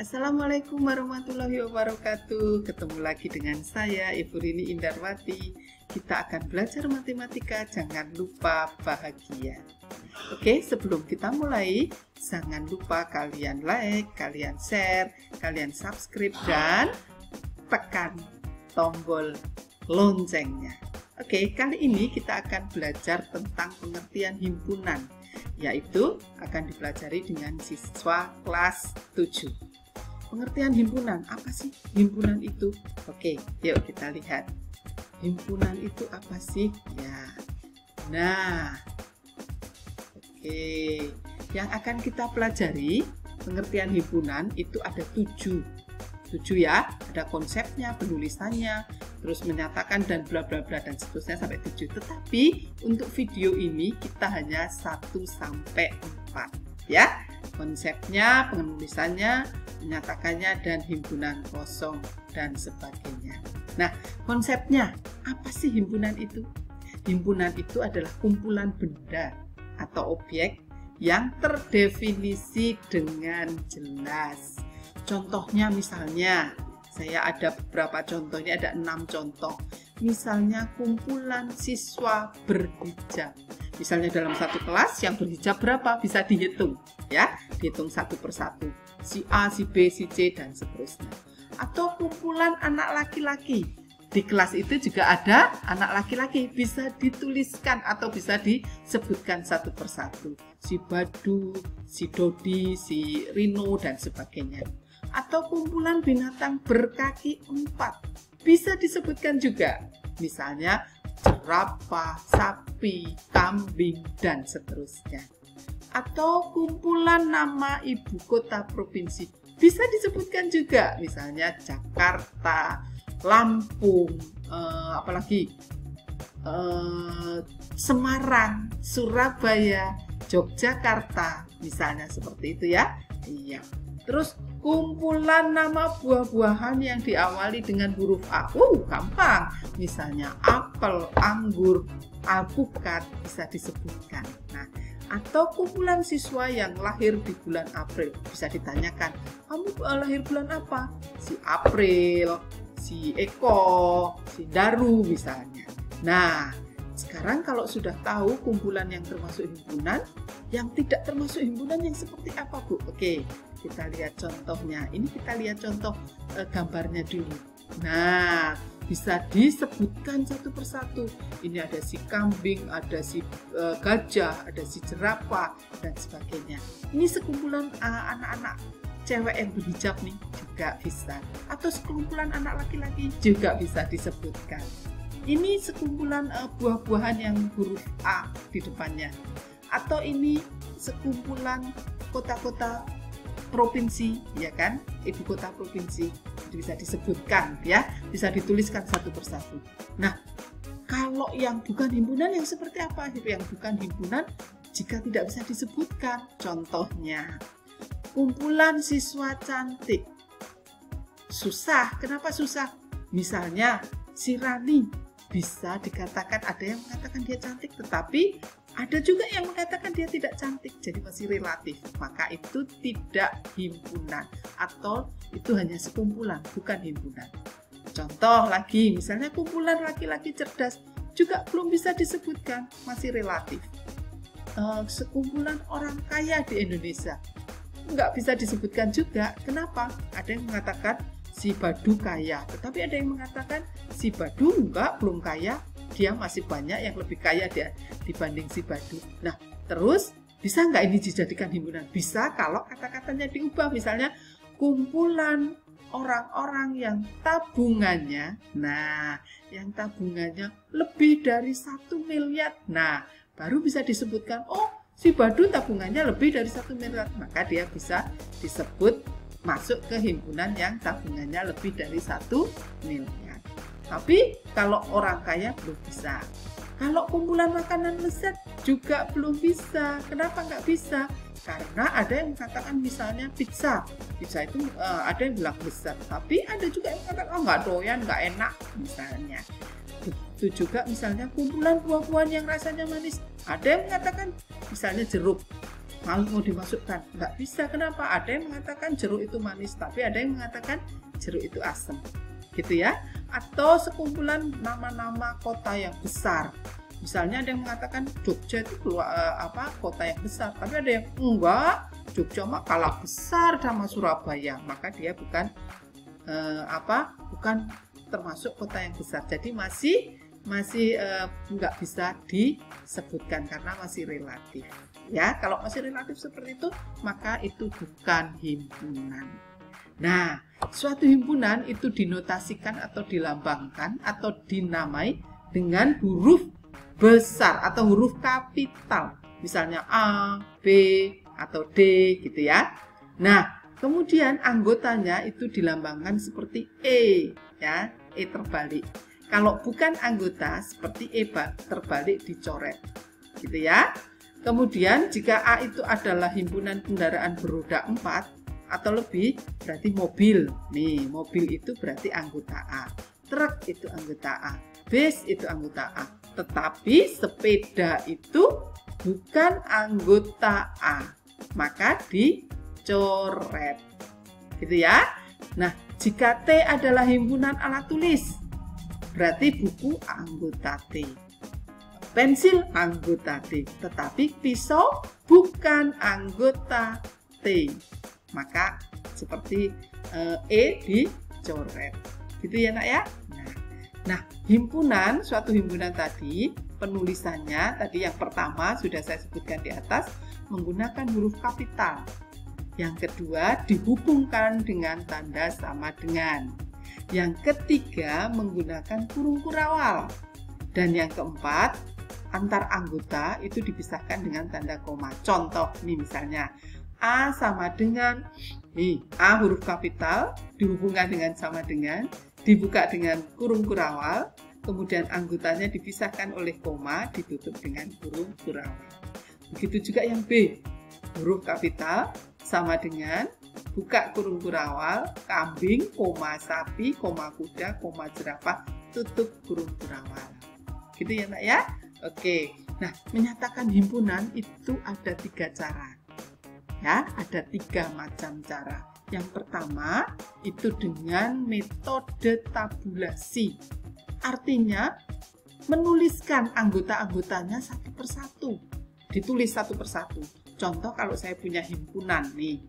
Assalamualaikum warahmatullahi wabarakatuh. Ketemu lagi dengan saya, Ibu Rini Indarwati. Kita akan belajar matematika, jangan lupa bahagia. Oke, sebelum kita mulai, jangan lupa kalian like, kalian share, kalian subscribe, dan tekan tombol loncengnya. Oke, kali ini kita akan belajar tentang pengertian himpunan, yaitu akan dipelajari dengan siswa kelas 7. Pengertian himpunan, apa sih himpunan itu? Oke, yuk kita lihat. Himpunan itu apa sih? Ya. Nah. Oke. Yang akan kita pelajari, pengertian himpunan itu ada 7 ya. Ada konsepnya, penulisannya, terus menyatakan dan bla bla bla dan seterusnya sampai 7. Tetapi untuk video ini kita hanya 1 sampai 4 ya. Konsepnya, penulisannya, menyatakannya, dan himpunan kosong dan sebagainya. Nah, konsepnya apa sih himpunan itu? Himpunan itu adalah kumpulan benda atau objek yang terdefinisi dengan jelas. Contohnya misalnya, saya ada beberapa contoh, ini ada 6 contoh. Misalnya kumpulan siswa berhijab. Misalnya dalam satu kelas yang berhijab berapa? Bisa dihitung ya, dihitung satu persatu. Si A, si B, si C, dan seterusnya. Atau kumpulan anak laki-laki. Di kelas itu juga ada anak laki-laki. Bisa dituliskan atau bisa disebutkan satu persatu. Si Badu, si Dodi, si Rino, dan sebagainya. Atau kumpulan binatang berkaki 4. Bisa disebutkan juga. Misalnya jerapah, sapi, kambing, dan seterusnya. Atau kumpulan nama ibu kota provinsi. Bisa disebutkan juga, misalnya Jakarta, Lampung, Semarang, Surabaya, Yogyakarta, misalnya seperti itu ya. Iya. Terus kumpulan nama buah-buahan yang diawali dengan huruf A. Gampang. Misalnya apel, anggur, alpukat bisa disebutkan. Nah, atau kumpulan siswa yang lahir di bulan April. Bisa ditanyakan, kamu lahir bulan apa? Si April, si Eko, si Daru misalnya. Nah, sekarang kalau sudah tahu kumpulan yang termasuk himpunan, yang tidak termasuk himpunan yang seperti apa, Bu? Oke, kita lihat contohnya. Ini kita lihat contoh gambarnya dulu. Nah, bisa disebutkan satu persatu. Ini ada si kambing, ada si gajah, ada si jerapah, dan sebagainya. Ini sekumpulan anak-anak cewek yang berhijab nih juga bisa. Atau sekumpulan anak laki-laki juga bisa disebutkan. Ini sekumpulan buah-buahan yang huruf A di depannya. Atau ini sekumpulan kota-kota provinsi, ya kan? Ibu kota provinsi bisa disebutkan ya, bisa dituliskan satu persatu. Nah, kalau yang bukan himpunan yang seperti apa? Yang bukan himpunan jika tidak bisa disebutkan. Contohnya, kumpulan siswa cantik. Susah. Kenapa susah? Misalnya si Rani, bisa dikatakan ada yang mengatakan dia cantik, tetapi ada juga yang mengatakan dia tidak cantik, jadi masih relatif. Maka itu tidak himpunan, atau itu hanya sekumpulan, bukan himpunan. Contoh lagi, misalnya kumpulan laki-laki cerdas, juga belum bisa disebutkan, masih relatif. Sekumpulan orang kaya di Indonesia, nggak bisa disebutkan juga. Kenapa? Ada yang mengatakan si Badu kaya, tetapi ada yang mengatakan si Badu belum kaya, dia masih banyak yang lebih kaya dia dibanding si Badu. Nah, terus bisa nggak ini dijadikan himpunan? Bisa kalau kata-katanya diubah. Misalnya kumpulan orang-orang yang tabungannya, yang tabungannya lebih dari 1 miliar. Nah, baru bisa disebutkan, si Badu tabungannya lebih dari 1 miliar. Maka dia bisa disebut masuk ke himpunan yang tabungannya lebih dari 1 miliar. Tapi kalau orang kaya belum bisa. Kalau kumpulan makanan lezat juga belum bisa. Kenapa nggak bisa? Karena ada yang mengatakan misalnya pizza. Pizza itu ada yang bilang lezat, tapi ada juga yang mengatakan nggak doyan, nggak enak misalnya. Itu juga misalnya kumpulan buah-buahan yang rasanya manis. Ada yang mengatakan misalnya jeruk. mau dimasukkan. Nggak bisa, kenapa? Ada yang mengatakan jeruk itu manis, tapi ada yang mengatakan jeruk itu asam. Gitu ya. Atau sekumpulan nama-nama kota yang besar. Misalnya ada yang mengatakan Jogja itu kota yang besar, tapi ada yang enggak, Jogja mah kalah besar sama Surabaya, maka dia bukan bukan termasuk kota yang besar. Jadi masih nggak bisa disebutkan karena masih relatif. Ya, kalau masih relatif seperti itu, maka itu bukan himpunan. Nah, suatu himpunan itu dinotasikan atau dilambangkan atau dinamai dengan huruf besar atau huruf kapital. Misalnya A, B, atau D gitu ya. Nah, kemudian anggotanya itu dilambangkan seperti E, ya, E terbalik. Kalau bukan anggota seperti E terbalik dicoret. Gitu ya. Kemudian jika A itu adalah himpunan kendaraan beroda 4 atau lebih, berarti mobil. Nih, mobil itu berarti anggota A. Truk itu anggota A. Bis itu anggota A. Tetapi sepeda itu bukan anggota A. Maka dicoret. Gitu ya. Nah, jika T adalah himpunan alat tulis, berarti buku anggota T. Pensil anggota T, tetapi pisau bukan anggota T. Maka seperti E dicoret. Gitu ya, Nak ya? Nah, himpunan, suatu himpunan tadi, penulisannya tadi yang pertama sudah saya sebutkan di atas, menggunakan huruf kapital. Yang kedua, dihubungkan dengan tanda sama dengan. Yang ketiga, menggunakan kurung kurawal. Dan yang keempat, antar anggota itu dipisahkan dengan tanda koma. Contoh, nih misalnya, A sama dengan, nih, A huruf kapital, dihubungkan dengan sama dengan, dibuka dengan kurung kurawal, kemudian anggotanya dipisahkan oleh koma, ditutup dengan kurung kurawal. Begitu juga yang B, huruf kapital, sama dengan, buka kurung kurawal, kambing, koma sapi, koma kuda, koma jerapah, tutup kurung kurawal. Gitu ya, Nak ya? Oke. Nah, menyatakan himpunan itu ada 3 cara. Ya, ada 3 macam cara. Yang pertama, itu dengan metode tabulasi. Artinya, menuliskan anggota-anggotanya satu persatu. Ditulis satu persatu. Contoh kalau saya punya himpunan nih.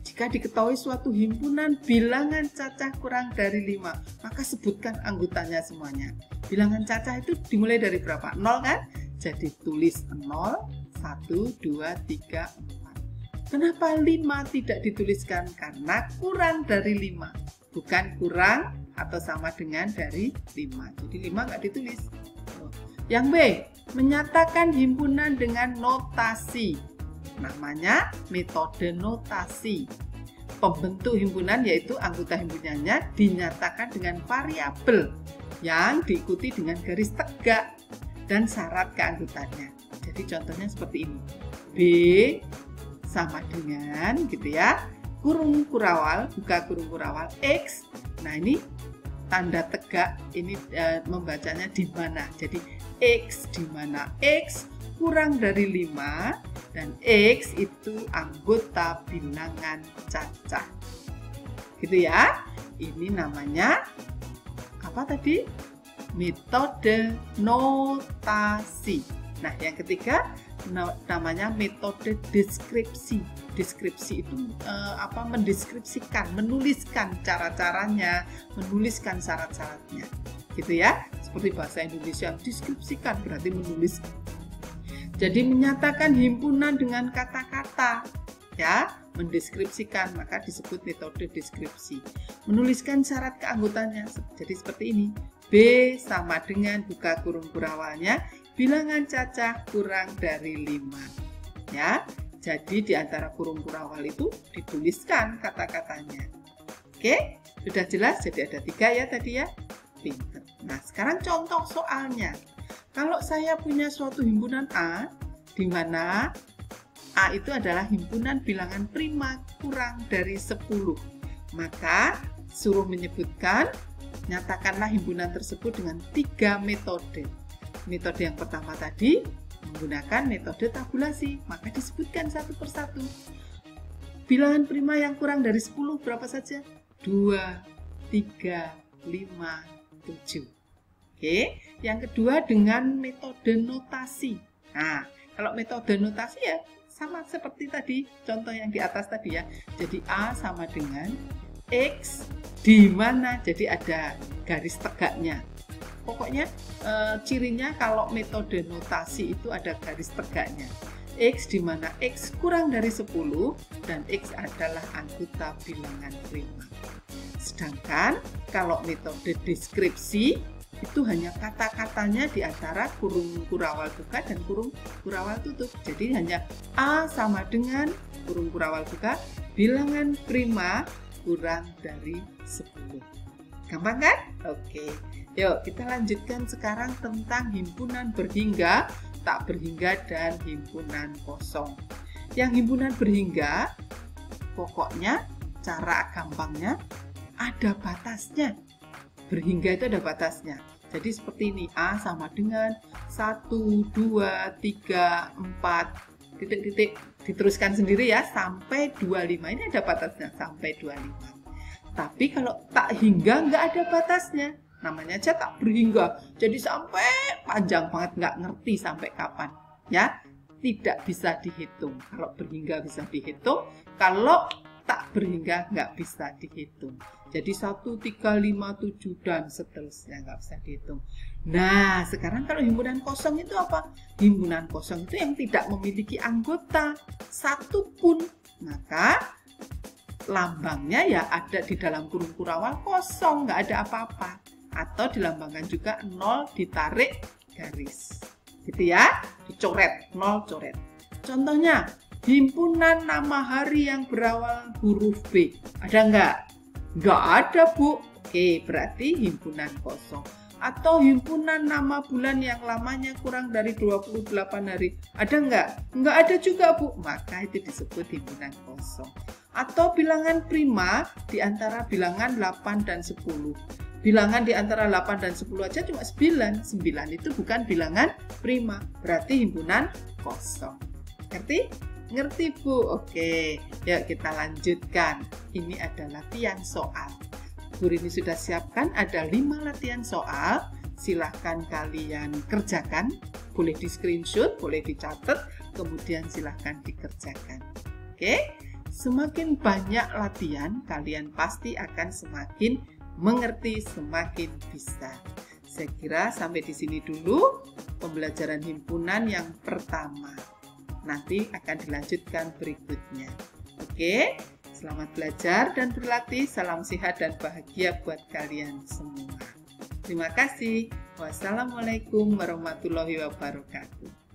Jika diketahui suatu himpunan bilangan cacah kurang dari 5, maka sebutkan anggotanya semuanya. Bilangan cacah itu dimulai dari berapa? 0 kan? Jadi tulis 0, 1, 2, 3, 4. Kenapa 5 tidak dituliskan? Karena kurang dari 5. Bukan kurang atau sama dengan dari 5. Jadi 5 nggak ditulis. Yang B, menyatakan himpunan dengan notasi. Namanya metode notasi. Pembentuk himpunan yaitu anggota himpunannya dinyatakan dengan variabel yang diikuti dengan garis tegak dan syarat keanggotaannya. Jadi contohnya seperti ini. B sama dengan gitu ya. Kurung kurawal, buka kurung kurawal X. Nah, ini tanda tegak ini membacanya di mana. Jadi X di mana? X kurang dari 5 dan X itu anggota bilangan cacah. Gitu ya. Ini namanya apa tadi? Metode notasi. Nah, yang ketiga namanya metode deskripsi. Deskripsi itu mendeskripsikan, menuliskan cara-caranya, menuliskan syarat-syaratnya. Gitu ya. Seperti bahasa Indonesia, deskripsikan berarti menulis. Jadi menyatakan himpunan dengan kata-kata, ya, mendeskripsikan, maka disebut metode deskripsi. Menuliskan syarat keanggotaannya, jadi seperti ini. B sama dengan buka kurung kurawalnya, bilangan cacah kurang dari 5. Ya, jadi di antara kurung kurawal itu dituliskan kata-katanya. Oke, sudah jelas? Jadi ada 3 ya tadi ya. Pinter. Nah, sekarang contoh soalnya. Kalau saya punya suatu himpunan A, di mana A itu adalah himpunan bilangan prima kurang dari 10, maka suruh menyebutkan, nyatakanlah himpunan tersebut dengan 3 metode. Metode yang pertama tadi, menggunakan metode tabulasi. Maka disebutkan satu persatu. Bilangan prima yang kurang dari 10 berapa saja? 2, 3, 5, 7. Oke, yang kedua dengan metode notasi. Nah, kalau metode notasi ya sama seperti tadi, contoh yang di atas tadi ya. Jadi A sama dengan X di mana, jadi ada garis tegaknya. Pokoknya cirinya kalau metode notasi itu ada garis tegaknya. X di mana X kurang dari 10 dan X adalah anggota bilangan prima. Sedangkan kalau metode deskripsi itu hanya kata-katanya di antara kurung kurawal buka dan kurung kurawal tutup. Jadi hanya A sama dengan kurung kurawal buka bilangan prima kurang dari 10. Gampang kan? Oke. Yuk kita lanjutkan sekarang tentang himpunan berhingga, tak berhingga, dan himpunan kosong. Yang himpunan berhingga, pokoknya cara gampangnya ada batasnya. Berhingga itu ada batasnya. Jadi seperti ini, A sama dengan 1, 2, 3, 4, titik-titik. Diteruskan sendiri ya, sampai 25. Ini ada batasnya, sampai 25. Tapi kalau tak hingga nggak ada batasnya. Namanya aja tak berhingga. Jadi sampai panjang banget, nggak ngerti sampai kapan. Ya, tidak bisa dihitung. Kalau berhingga bisa dihitung, kalau tak berhingga nggak bisa dihitung. Jadi 1, 3, 5, 7 dan seterusnya nggak bisa dihitung. Nah, sekarang kalau himpunan kosong itu apa? Himpunan kosong itu yang tidak memiliki anggota satupun. Maka lambangnya ya ada di dalam kurung kurawal kosong, nggak ada apa-apa. Atau dilambangkan juga 0 ditarik garis. Gitu ya, dicoret, 0 coret. Contohnya, himpunan nama hari yang berawal huruf B. Ada nggak? Nggak ada, Bu. Oke, berarti himpunan kosong. Atau himpunan nama bulan yang lamanya kurang dari 28 hari. Ada nggak? Nggak ada juga, Bu. Maka itu disebut himpunan kosong. Atau bilangan prima di antara bilangan 8 dan 10. Bilangan di antara 8 dan 10 aja cuma 9. 9 itu bukan bilangan prima. Berarti himpunan kosong. Ngerti? Ngerti, Bu? Oke, yuk kita lanjutkan. Ini adalah latihan soal. Guru ini sudah siapkan ada 5 latihan soal. Silahkan kalian kerjakan. Boleh di screenshot, boleh dicatat, kemudian silahkan dikerjakan. Oke, semakin banyak latihan, kalian pasti akan semakin mengerti, semakin bisa. Saya kira sampai di sini dulu pembelajaran himpunan yang pertama. Nanti akan dilanjutkan berikutnya. Oke, selamat belajar dan berlatih. Salam sehat dan bahagia buat kalian semua. Terima kasih. Wassalamualaikum warahmatullahi wabarakatuh.